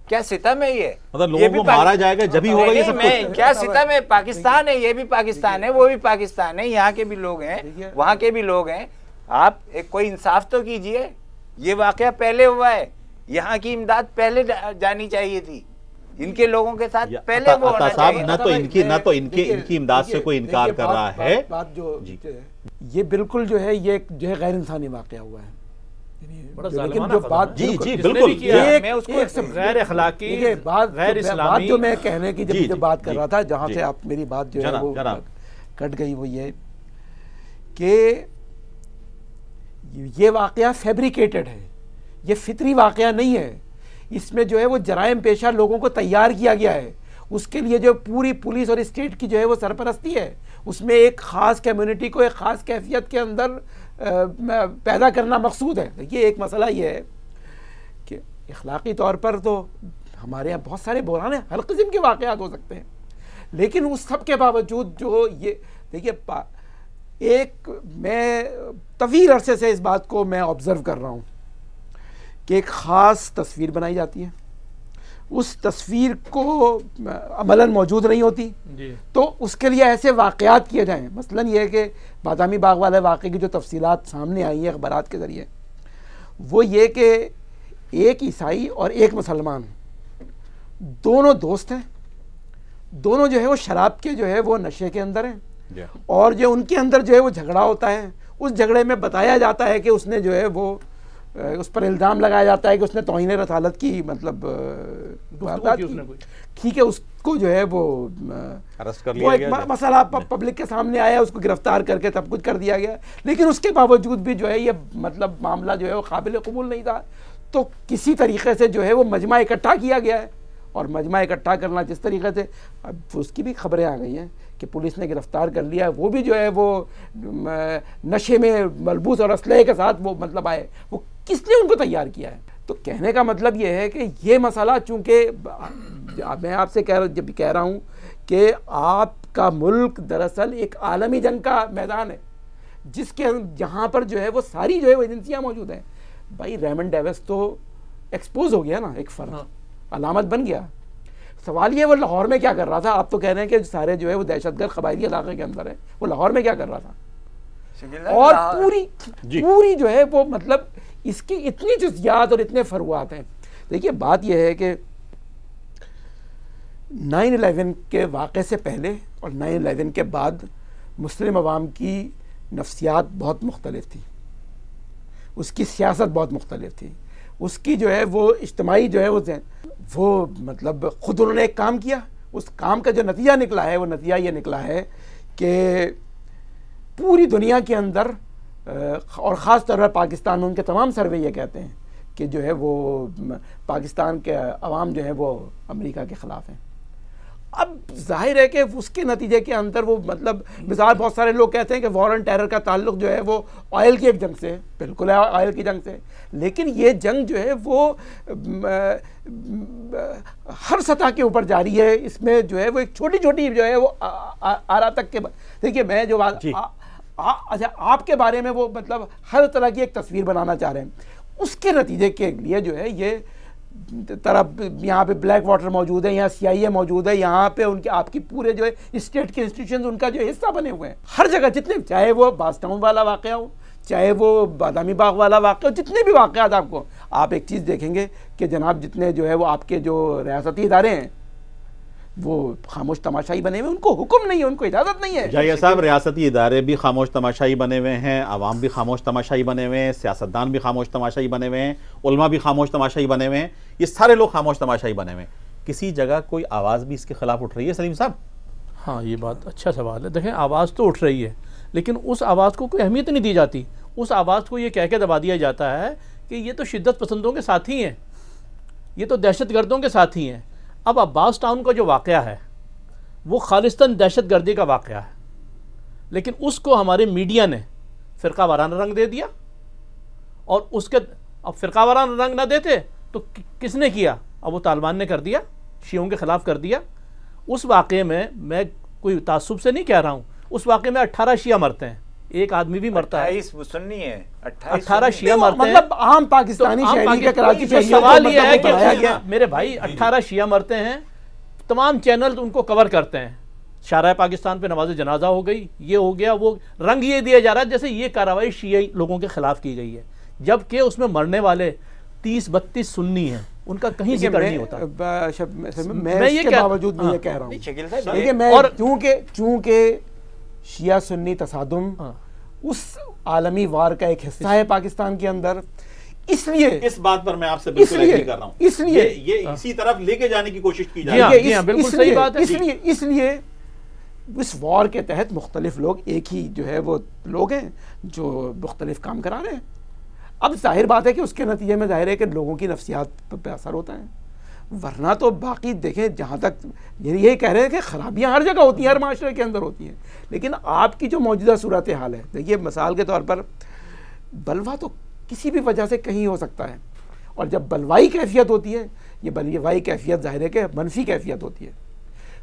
क्या सितम है ये? मतलब लोगों को मारा जाएगा जब ही होगा ये सब कुछ? क्या सितम है? पाकिस्तान है, ये भी पाकिस्तान है, वो भी पाकिस्तान है, यहाँ के भी लोग हैं, वहाँ के भी लोग हैं। आप एक कोई इंसाफ तो कीजिए। ये वाकया पहले हुआ है, यहाँ की इमदाद पहले जानी चाहिए थी, इनके लोगों के साथ पहले वो होना चाहिए। ना तो इनकी इमदाद से कोई इनकार कर रहा है। बात जो ये बिल्कुल जो है ये जो है गैर इंसानी वाकया हुआ है। लेकिन जो बात जी बिल्कुल गैर अखलाकी, बात जो मैं कहने की जब बात कर रहा था, जहाँ से आप मेरी बात जो है वो कट गई, वो ये कि ये वाकया फैब्रिकेटेड है, ये फितरी वाकया नहीं है। इसमें जो है वो जराइम पेशा लोगों को तैयार किया गया है। उसके लिए जो पूरी पुलिस और स्टेट की जो है वो सरपरस्ती है, उसमें एक ख़ास कम्युनिटी को एक ख़ास कैफियत के अंदर पैदा करना मकसूद है। देखिए, एक मसला ये है कि इखलाकी तौर पर तो हमारे यहाँ बहुत सारे बुरान हर किस्म के वाक़यात हो सकते हैं, लेकिन उस सब के बावजूद जो ये देखिए, एक मैं तवील अरसे से इस बात को मैं ऑब्ज़र्व कर रहा हूँ कि एक ख़ास तस्वीर बनाई जाती है, उस तस्वीर को अमलन मौजूद नहीं होती जी। तो उसके लिए ऐसे वाक़यात किए जाएँ। मसलन ये है कि बादामी बाग वाले वाक़े की जो तफसीलात सामने आई हैं अखबारात के ज़रिए, वो ये कि एक ईसाई और एक मुसलमान दोनों दोस्त हैं, दोनों जो है वो शराब के जो है वो नशे के अंदर हैं, और जो उनके अंदर जो है वो झगड़ा होता है। उस झगड़े में बताया जाता है कि उसने जो है वो उस पर इल्ज़ाम लगाया जाता है कि उसने तौहीन रसालत की मतलब ठीक है, उसको जो है वो अरेस्ट कर लिया गया, मसला पब्लिक के सामने आया, उसको गिरफ्तार करके सब कुछ कर दिया गया। लेकिन उसके बावजूद भी जो है ये मतलब मामला जो है वो काबिल कबूल नहीं था। तो किसी तरीके से जो है वो मजमा इकट्ठा किया गया है, और मजमा इकट्ठा करना जिस तरीके से, अब उसकी भी खबरें आ गई हैं कि पुलिस ने गिरफ्तार कर लिया है, वो भी जो है वो नशे में मलबूस और असलहे के साथ वो मतलब आए। वो किसने उनको तैयार किया है? तो कहने का मतलब ये है कि ये मसला, चूँकि मैं आपसे जब कह रहा हूँ कि आपका मुल्क दरअसल एक आलमी जंग का मैदान है, जिसके जहाँ पर जो है वो सारी जो है वो एजेंसियाँ मौजूद हैं। भाई रेमंड डेविस तो एक्सपोज हो गया ना, एक फ़र्क अलामत बन गया। सवाल ये वो लाहौर में क्या कर रहा था? आप तो कह रहे हैं कि सारे जो है वो दहशतगर्द कबायली इलाके के अंदर है, वो लाहौर में क्या कर रहा था? और पूरी जो है वो मतलब इसकी इतनी जुज़ियात और इतने फरुआत हैं। देखिए, बात यह है कि 9/11 के वाक़े से पहले और 9/11 के बाद मुस्लिम अवाम की नफ्सियात बहुत मुख्तलिफ थी, उसकी सियासत बहुत मुख्तलिफ थी, उसकी जो है वो इज्तिमाई जो है वो मतलब ख़ुद उन्होंने एक काम किया, उस काम का जो नतीजा निकला है वो नतीजा ये निकला है कि पूरी दुनिया के अंदर और ख़ास तौर पर पाकिस्तान में उनके तमाम सर्वे ये कहते हैं कि जो है वो पाकिस्तान के अवाम जो है वो अमेरिका के ख़िलाफ़ हैं। अब जाहिर है कि उसके नतीजे के अंदर वो मतलब मिसाल बहुत सारे लोग कहते हैं कि वॉर ऑन टेरर का ताल्लुक जो है वो ऑयल की एक जंग से, बिल्कुल है ऑयल की जंग से, लेकिन ये जंग जो है वो हर सतह के ऊपर जारी है। इसमें जो है वो एक छोटी छोटी जो है वो आरा तक के, देखिए मैं जो बात अच्छा आपके बारे में वो मतलब हर तरह की एक तस्वीर बनाना चाह रहे हैं, उसके नतीजे के लिए जो है ये तरफ यहाँ पे ब्लैक वाटर मौजूद है, यहाँ CIA मौजूद है, यहाँ पे उनके आपकी पूरे जो है स्टेट के इंस्टीट्यूशन उनका जो हिस्सा बने हुए हैं हर जगह, जितने चाहे वो बास्टाउन वाला वाक़या हो, चाहे वो बादामी बाग वाला वाक़या हो, जितने भी वाक़यात आपको, आप एक चीज़ देखेंगे कि जनाब जितने जो है वो आपके जो रियासती इदारे हैं वो खामोश तमाशाई बने हुए, उनको हुक्म नहीं है, उनको इजाज़त नहीं है। जाहिर साहब, रियासती इदारे भी खामोश तमाशाई बने हुए हैं, आवाम भी खामोश तमाशाई बने हुए हैं, सियासतदान भी खामोश तमाशाई बने हुए हैं, उलमा भी खामोश तमाशाई बने हुए हैं, ये सारे लोग खामोश तमाशाई बने हुए हैं। किसी जगह कोई आवाज़ भी इसके खिलाफ उठ रही है सलीम साहब? हाँ, ये बात अच्छा सवाल है। देखें, आवाज़ तो उठ रही है, लेकिन उस आवाज़ को कोई अहमियत नहीं दी जाती। उस आवाज़ को ये कह के दबा दिया जाता है कि ये तो शिद्दत पसंदों के साथी हैं, ये तो दहशत गर्दों के साथी हैं। अब अब्बास टाउन का जो वाक़या है वो खालिस्तान दहशत गर्दी का वाक़या है, लेकिन उसको हमारे मीडिया ने फ़िरका वाराना रंग दे दिया, और उसके अब फ़िरका वाराना रंग ना देते तो किसने किया? अब वो तालिबान ने कर दिया, शियों के ख़िलाफ़ कर दिया। उस वाक़े में मैं कोई तासुब से नहीं कह रहा हूँ, उस वाक़े में 18 शिया मरते हैं एक आदमी भी मरता है। 28 सुन्नी है, 18 शिया मरते हैं। मतलब आम पाकिस्तानी तो शहरी का कराची तो सवाल ये है कि मेरे भाई 18 शिया मरते हैं, तमाम चैनल उनको कवर करते हैं। शाहराह पाकिस्तान पे नमाज जनाजा हो गई, ये हो गया, वो रंग ये दिया जा रहा है जैसे ये कार्रवाई शिया लोगों के खिलाफ की गई है, जबकि उसमें मरने वाले 30-32 सुन्नी हैं, उनका कहीं जिक्र नहीं होता। मैं ये बावजूद मैं ये कह रहा हूँ, देखिए मैं चूंकि शिया सुन्नी तसादुम उस आलमी वार का एक हिस्सा है पाकिस्तान के अंदर, इसलिए इस बात पर मैं आपसे बिल्कुल एग्री कर रहा हूं। इसलिए ये इसी तरफ लेके जाने की कोशिश की जा रही है। बिल्कुल सही बात है। इसलिए इस वॉर के तहत मुख्तलिफ लोग, एक ही जो है वो लोग हैं जो मुख्तलिफ काम करा रहे हैं। अब जाहिर बात है कि उसके नतीजे में जाहिर है कि लोगों की नफ्सियात पर असर होता है, वरना तो बाकी देखें, जहाँ तक यही कह रहे हैं कि खराबियाँ हर जगह होती हैं, हर माशरे के अंदर होती हैं, लेकिन आपकी जो मौजूदा सूरत हाल है, देखिए मिसाल के तौर पर बलवा तो किसी भी वजह से कहीं हो सकता है, और जब बलवाई कैफियत होती है, ये बलवाई कैफियत जाहिर है कि मनफी कैफियत होती है।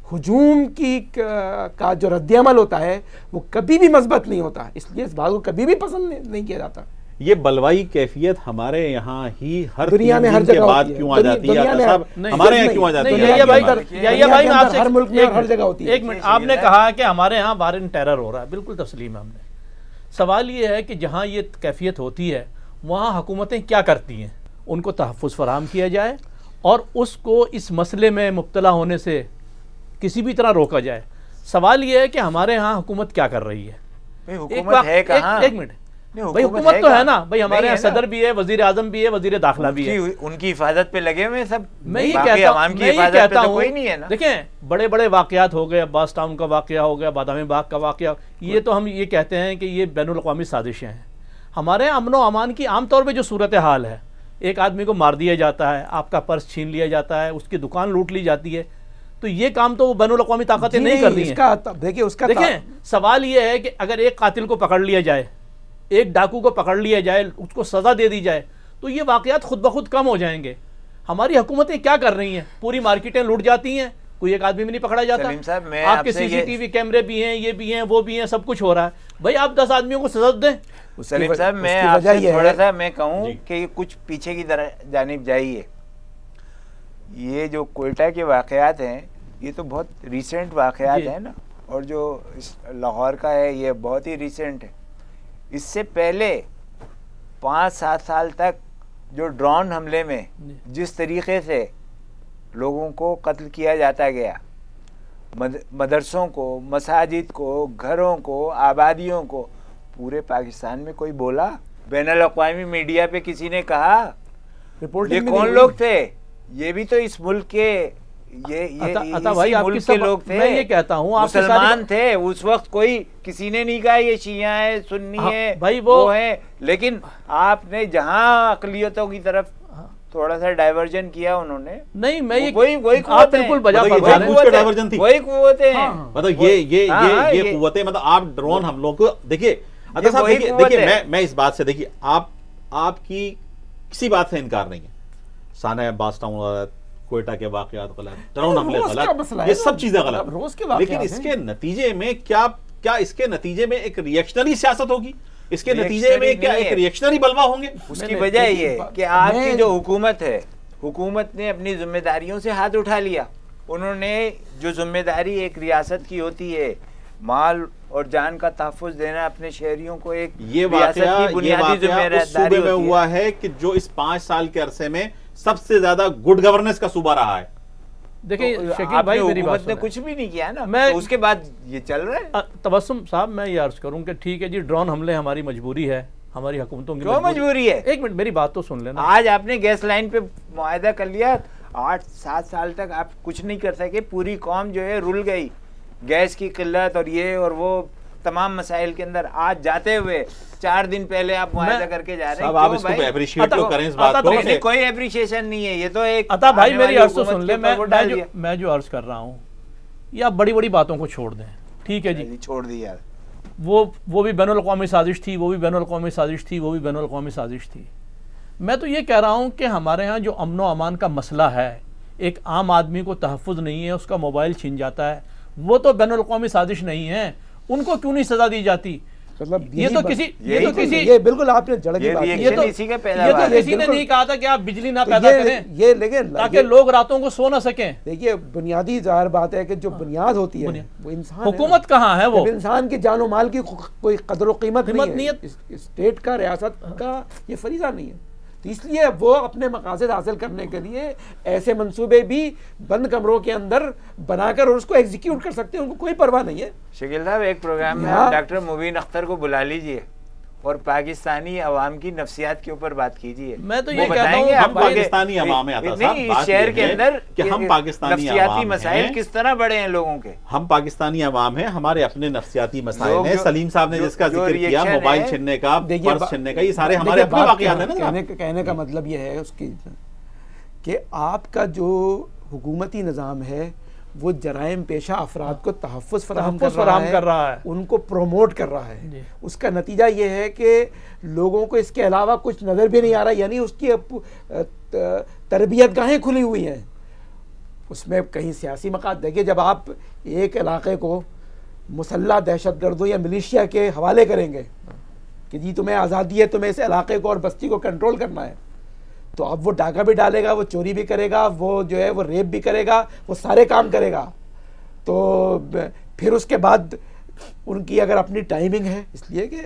हुजूम का जो रद्दअमल होता है वो कभी भी मजबूत नहीं होता, इसलिए इस बात को कभी भी पसंद नहीं किया जाता। ये बलवाई कैफियत हमारे यहाँ ही हर दुनिया में हर जगह बाद क्यों आ जाती है? हमारे यहाँ क्यों आ जाती है? भाई मैं आपसे हर मुल्क में हर जगह होती है। एक मिनट, आपने कहा कि हमारे यहाँ वार इन टेरर हो रहा है, बिल्कुल तस्लीम है हमने। सवाल ये है कि जहाँ ये कैफियत होती है वहाँ हुकूमतें क्या करती हैं? उनको तहफ़्फ़ुज़ फराहम किया जाए और उसको इस मसले में मुब्तला होने से किसी भी तरह रोका जाए। सवाल ये है कि हमारे यहाँ हुकूमत क्या कर रही है? एक मिनट भाई, हुकूमत तो है ना भाई, हमारे यहाँ सदर भी है, वजीर आजम भी है, वजीर दाखिला भी है, उनकी हिफाजत पे लगे हुए सब। मैं ये कहता हूँ देखें, बड़े बड़े वाकयात हो गए, अब्बास टाउन का वाकया हो गया, बादामी बाग का वाकया, ये तो हम ये कहते हैं कि ये बैनुल अक़वामी साजिशें हैं। हमारे यहाँ अमन व अमान की आमतौर पर जो सूरत हाल है, एक आदमी को मार दिया जाता है, आपका पर्स छीन लिया जाता है, उसकी दुकान लूट ली जाती है, तो ये काम तो वो बैनुल अक़वामी ताकतें नहीं कर रही हैं। देखें, सवाल ये है कि अगर एक कातिल को पकड़ लिया जाए, एक डाकू को पकड़ लिया जाए, उसको सज़ा दे दी जाए, तो ये वाक़यात खुद ब खुद कम हो जाएंगे। हमारी हुकूमतें क्या कर रही हैं? पूरी मार्केटें लूट जाती हैं, कोई एक आदमी भी नहीं पकड़ा जाता। आपके सीसीटीवी कैमरे भी हैं, ये भी हैं, वो भी हैं, सब कुछ हो रहा है। भाई आप 10 आदमियों को सजा दें। सलीम साहब, मैं आपसे थोड़ा सा मैं कहूँ कि कुछ पीछे की तरह जानिब जाइए। ये जो कोयटा के वाक़यात हैं, ये तो बहुत रिसेंट वाक़यात है ना, और जो लाहौर का है ये बहुत ही रिसेंट है। इससे पहले 5-7 साल तक जो ड्रोन हमले में जिस तरीके से लोगों को कत्ल किया जाता गया, मदरसों को, मसाजिद को, घरों को, आबादियों को, पूरे पाकिस्तान में कोई बोला? बैनुल अक़वामी मीडिया पे किसी ने कहा? ये कौन लोग थे? ये भी तो इस मुल्क के भाई मुल्क के लोग थे। मैं ये कहता हूँ, मुसलमान थे उस वक्त, कोई किसी ने नहीं कहा ये शिया है, सुन्नी है, भाई वो है। लेकिन आपने जहाँ अक़लियतों की तरफ थोड़ा सा डाइवर्जन किया उन्होंने, नहीं मैं ये वही आप बिल्कुल डाइवर्जन थी, वही कुव्वतें हैं। मतलब ये कुव्वतें, मतलब आप ड्रोन हमलों को देखिए। देखिए मैं इस बात से, देखिए आपकी किसी बात से इनकार नहीं है, साना अब्बास टाउन गलत, कोयटा के वाकयात गलत, ड्रोन हमले गलत, ये सब चीजें गलत, लेकिन इसके नतीजे में क्या इसके नतीजे में एक रिएक्शनरी सियासत होगी? इसके नतीजे में क्या एक रिएक्शनरी बलवा होंगे? उसकी वजह ये कि आपकी जो हुकूमत है, हुकूमत ने अपनी जिम्मेदारियों से हाथ उठा लिया। उन्होंने जो जिम्मेदारी एक रियासत की होती है, माल और जान का तहफ़्फ़ुज़ देना अपने शहरियों को, एक ये वाकया बुनियादी जिम्मेदारी में हुआ है कि जो इस 5 साल के अरसे में सबसे ज्यादा गुड गवर्नेंस का सूबा रहा है। देखिए शकील भाई, मेरी बात ने कुछ भी नहीं किया ना, मैं तो उसके बाद ये चल रहा है। तबस्सुम साहब, मैं ये अर्ज करूं कि ठीक है जी, ड्रोन हमले हमारी मजबूरी है, हमारी हुकूमतों की क्यों मजबूरी है? एक मिनट मेरी बात तो सुन लेना। आज आपने गैस लाइन पे मुआहदा कर लिया, 8-7 साल तक आप कुछ नहीं कर सके, पूरी कौम जो है रुल गई, गैस की किल्लत और ये और वो तमाम मसाइल के अंदर। आज जाते हुए 4 दिन पहले आप मुआहदा करके जा रहे हैं। आप इसको एप्रिशिएट तो करें इस बात को। कोई एप्रिशिएशन नहीं है, ये तो एक अता भाई मेरी अर्ज तो सुन ले। मैं जो अर्ज कर रहा हूँ, ये आप बड़ी बड़ी बातों को छोड़ दें, ठीक है जी, छोड़ दी यार। वो भी बैनुल अक़वामी साजिश थी, वो भी बैनुल अक़वामी साजिश थी, वो भी बैनुल अक़वामी साजिश थी। मैं तो ये कह रहा हूँ कि हमारे यहाँ जो अमन व अमान का मसला है, एक आम आदमी को तहफ़्फ़ुज़ नहीं है, उसका मोबाइल छीन जाता है, वो तो बैनुल अक़वामी साजिश नहीं है, उनको क्यों नहीं सज़ा दी जाती? मतलब ये तो किसी ये बिल्कुल आपने जड़ की बात, ये तो किसी ने नहीं कहा था कि आप बिजली ना पैदा करें, ये लेकिन ताकि लोग रातों को सो ना सकें। देखिए बुनियादी ज़ाहिर बात है कि जो बुनियाद होती है वो इंसान, हुकूमत कहाँ है, वो इंसान की जानो माल की कोई कदर व कीमत नहीं है, स्टेट का, रियासत का ये फरीज़ा नहीं है। तो इसलिए वो अपने मकासद हासिल करने के लिए ऐसे मंसूबे भी बंद कमरों के अंदर बनाकर और उसको एग्जीक्यूट कर सकते हैं, उनको कोई परवाह नहीं है। शकील साहब, एक प्रोग्राम में डॉक्टर मुबीन अख्तर को बुला लीजिए और पाकिस्तानी अवाम की नफ्सियात के ऊपर बात कीजिए। मैं तो ये कहता हूँ हम पाकिस्तानी अवाम है, नहीं, इस शहर के अंदर कि हम पाकिस्तानी नफ्सियाती मसाइल किस तरह बढ़े हैं लोगों के। हम पाकिस्तानी अवाम हैं, हमारे अपने नफ्सियाती मसाइल हैं। सलीम साहब ने जिसका जिक्र किया, मोबाइल छीनने का, पर्स छीनने का, ये सारे हमारे अपने वाक़यात हैं ना। कहने का मतलब ये है उसकी कि आपका जो हुकूमती निज़ाम है वो जराइम पेशा अफराद को तहफ़्फ़ुज़ फराहम कर रहा है, उनको प्रोमोट कर रहा है। उसका नतीजा ये है कि लोगों को इसके अलावा कुछ नज़र भी नहीं आ रहा, यानी उसकी तरबियत गाहें खुली हुई हैं। उसमें कहीं सियासी मकाद, देखिए जब आप एक इलाके को मुसल्ला दहशतगर्दों या मिलिशिया के हवाले करेंगे कि जी तुम्हें आज़ादी है, तुम्हें इस इलाके को और बस्ती को कंट्रोल करना है, तो अब वो डाका भी डालेगा, वो चोरी भी करेगा, वो जो है वो रेप भी करेगा, वो सारे काम करेगा। तो फिर उसके बाद उनकी अगर अपनी टाइमिंग है, इसलिए कि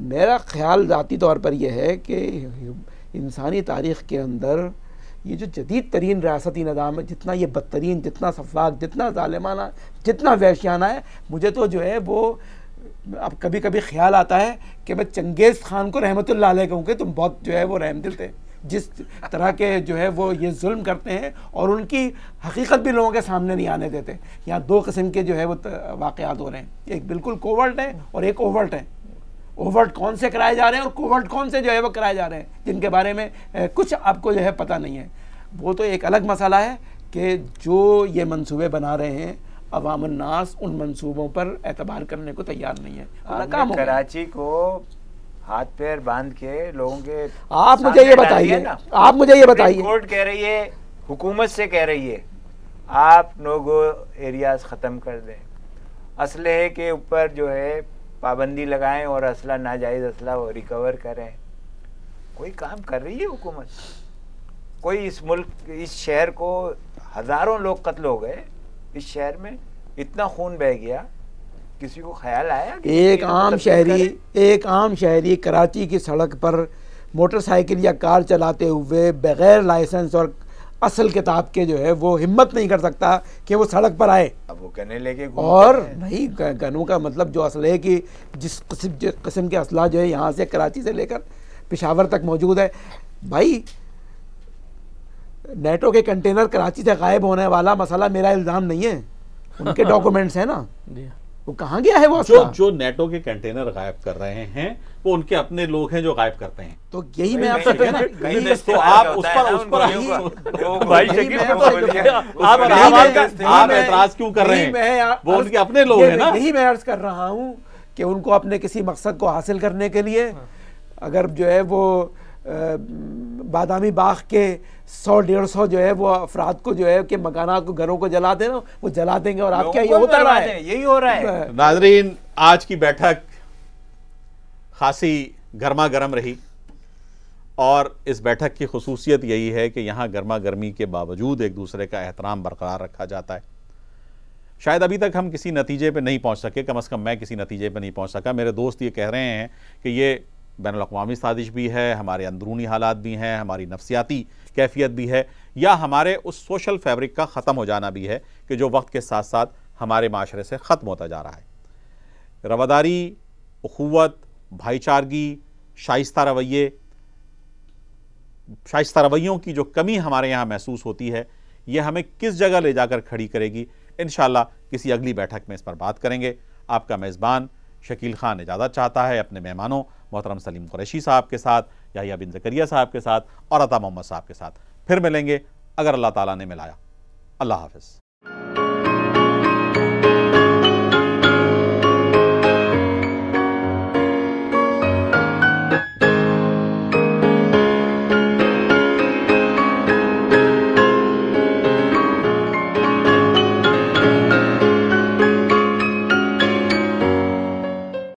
मेरा ख्याल ज़ाती तौर पर यह है कि इंसानी तारीख़ के अंदर ये जो जदीद तरीन रियासती निज़ाम है, जितना ये बदतरीन, जितना सफाक, जितना ज़ालिमाना, जितना वहशियाना है, मुझे तो जो है वो अब कभी कभी ख्याल आता है कि मैं चंगेज़ खान को रहमतुल्लाह अलैह कहूँ कि तुम बहुत जो है वो रहमदिल थे, जिस तरह के जो है वो ये जुल्म करते हैं और उनकी हकीकत भी लोगों के सामने नहीं आने देते। यहाँ दो किस्म के जो है वो वाक़यात हो रहे हैं, एक बिल्कुल कोवर्ट है और एक ओवर्ट है। ओवर्ट कौन से कराए जा रहे हैं और कोवर्ट कौन से जो है वो कराए जा रहे हैं, जिनके बारे में कुछ आपको जो है पता नहीं है। वो तो एक अलग मसला है कि जो ये मंसूबे बना रहे हैं, अवाम नास उन मंसूबों पर एतबार करने को तैयार नहीं है। नाकाम कराची को हाथ पैर बांध के लोगों के, आप मुझे ये बताइए, आप मुझे ये बताइए, कोर्ट कह रही है, हुकूमत से कह रही है आप नो गो एरियाज ख़त्म कर दें, असलहे के ऊपर जो है पाबंदी लगाएं और असला नाजायज़ असला वो रिकवर करें। कोई काम कर रही है हुकूमत? कोई इस मुल्क, इस शहर को हज़ारों लोग कत्ल हो गए, इस शहर में इतना खून बह गया, किसी को ख्याल आया कि एक आम शहरी कराची की सड़क पर मोटरसाइकिल या कार चलाते हुए बगैर लाइसेंस और असल किताब के जो है वो हिम्मत नहीं कर सकता कि वो सड़क पर आए। अब वो गने लेके और नहीं, गनों का मतलब जो असलहे की जिस किस्म के असला जो है यहाँ से कराची से लेकर पेशावर तक मौजूद है। भाई नेटो के कंटेनर कराची से गायब होने वाला मसला मेरा इल्ज़ाम नहीं है, उनके डॉक्यूमेंट्स हैं ना, वो कहाँ गया है वो जो नेटो के कंटेनर गायब कर रहे हैं वो उनके अपने लोग हैं जो गायब करते हैं। तो यही मैं आपसे कहना, तो आप उस पर आप एतराज क्यों कर रहे हैं? वो उनके अपने लोग हैं ना। यही मैं अर्ज कर रहा हूँ कि उनको अपने किसी मकसद को हासिल करने के लिए अगर जो है वो बादामी बाग के 100-150 जो है वो अफराद को जो है कि मकानात को, घरों को जला देना, वो जला देंगे। और आप क्या ये होता रहा है, यही हो रहा है। नाजरीन, आज की बैठक खासी गर्मा गर्म रही और इस बैठक की खुसूसियत यही है कि यहाँ गर्मा गर्मी के बावजूद एक दूसरे का एहतराम बरकरार रखा जाता है। शायद अभी तक हम किसी नतीजे पे नहीं पहुँच सके, कम से कम मैं किसी नतीजे पे नहीं पहुँच सका। मेरे दोस्त ये कह रहे हैं कि ये बैनुल-अक़वामी साजिश भी है, हमारे अंदरूनी हालात भी हैं, हमारी नफ्सियाती कैफियत भी है, या हमारे उस सोशल फैब्रिक का ख़त्म हो जाना भी है कि जो वक्त के साथ साथ हमारे माशरे से ख़त्म होता जा रहा है। रवादारी, उख़ुव्वत, भाईचारगी, शाइस्ता रवैयों की जो कमी हमारे यहाँ महसूस होती है, ये हमें किस जगह ले जाकर खड़ी करेगी, इंशाअल्लाह किसी अगली बैठक में इस पर बात करेंगे। आपका मेज़बान शकील खान इजाज़त चाहता है अपने मेहमानों मोहतरम सलीम कुरैशी साहब के साथ, याहिया बिन ज़करिया साहब के साथ और अता मोहम्मद साहब के साथ। फिर मिलेंगे अगर अल्लाह ताला ने मिलाया। अल्लाह हाफ़िज़।